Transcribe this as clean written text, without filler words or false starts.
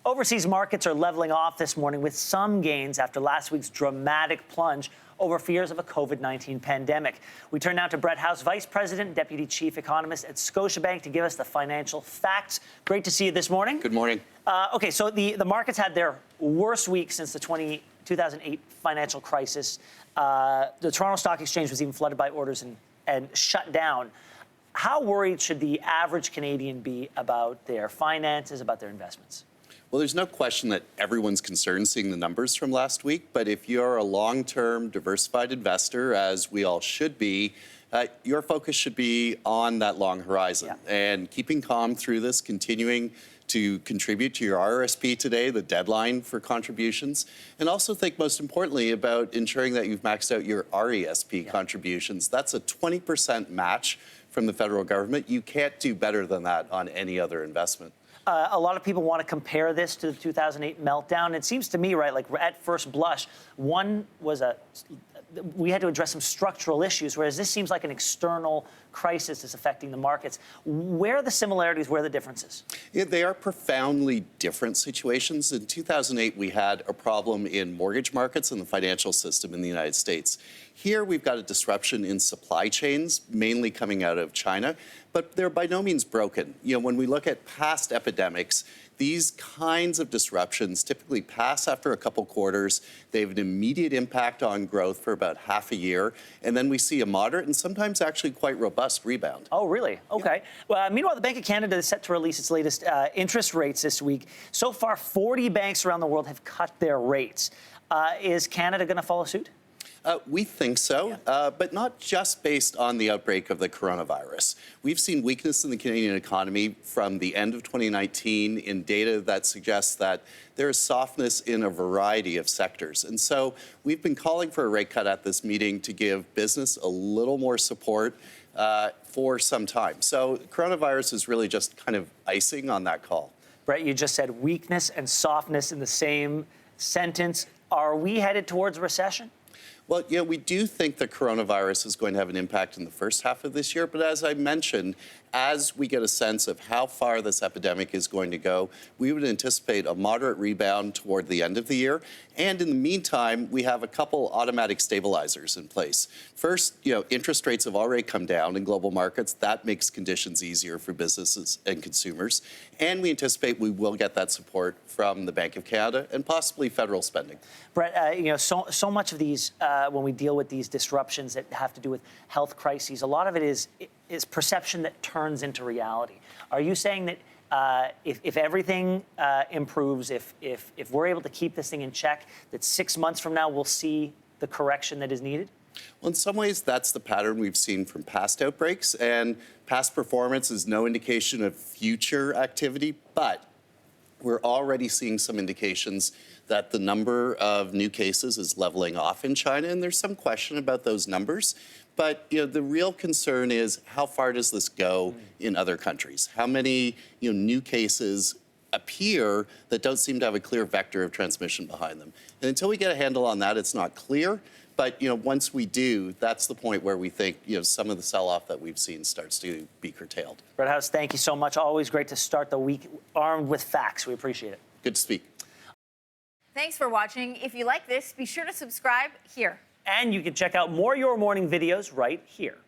Overseas markets are leveling off this morning with some gains after last week's dramatic plunge over fears of a COVID-19 pandemic. We turn now to Brett House, Vice President, Deputy Chief Economist at Scotiabank, to give us the financial facts. Great to see you this morning. Good morning. Okay, so the markets had their worst week since the 2008 financial crisis. The Toronto Stock Exchange was even flooded by orders and shut down. How worried should the average Canadian be about their finances, about their investments? Well, there's no question that everyone's concerned seeing the numbers from last week. But if you're a long-term diversified investor, as we all should be, your focus should be on that long horizon. Yeah. And keeping calm through this, continuing to contribute to your RRSP today, the deadline for contributions, and also think most importantly about ensuring that you've maxed out your RESP contributions. That's a 20% match from the federal government. You can't do better than that on any other investment. A lot of people want to compare this to the 2008 meltdown. It seems to me, right, like at first blush, we had to address some structural issues, whereas this seems like an external crisis that's affecting the markets. Where are the similarities? Where are the differences? Yeah, they are profoundly different situations. In 2008, we had a problem in mortgage markets and the financial system in the United States. Here, we've got a disruption in supply chains, mainly coming out of China, but they're by no means broken. You know, when we look at past epidemics, these kinds of disruptions typically pass after a couple quarters. They have an immediate impact on growth for about half a year, and then we see a moderate and sometimes actually quite robust rebound. Oh, really? Okay. Yeah. Well, meanwhile, the Bank of Canada is set to release its latest interest rates this week. So far, 40 banks around the world have cut their rates. Is Canada going to follow suit? We think so, but not just based on the outbreak of the coronavirus. We've seen weakness in the Canadian economy from the end of 2019 in data that suggests that there is softness in a variety of sectors. And so we've been calling for a rate cut at this meeting to give business a little more support for some time. So coronavirus is really just kind of icing on that call. Brett, you just said weakness and softness in the same sentence. Are we headed towards a recession? Well, yeah, we do think the coronavirus is going to have an impact in the first half of this year. But as I mentioned, as we get a sense of how far this epidemic is going to go, we would anticipate a moderate rebound toward the end of the year. And in the meantime, we have a couple automatic stabilizers in place. First, interest rates have already come down in global markets. That makes conditions easier for businesses and consumers. And we anticipate we will get that support from the Bank of Canada and possibly federal spending. Brett, so much of these, when we deal with these disruptions that have to do with health crises, a lot of it is perception that turns into reality. Are you saying that if everything improves, if we're able to keep this thing in check, that 6 months from now we'll see the correction that is needed? Well, in some ways, that's the pattern we've seen from past outbreaks, and past performance is no indication of future activity, but we're already seeing some indications that the number of new cases is leveling off in China, and there's some question about those numbers. But the real concern is how far does this go in other countries? How many new cases appear that don't seem to have a clear vector of transmission behind them? And until we get a handle on that, it's not clear. But once we do, that's the point where we think some of the sell-off that we've seen starts to be curtailed. Brett House, thank you so much. Always great to start the week armed with facts. We appreciate it. Good to speak. Thanks for watching. If you like this, be sure to subscribe here. And you can check out more Your Morning videos right here.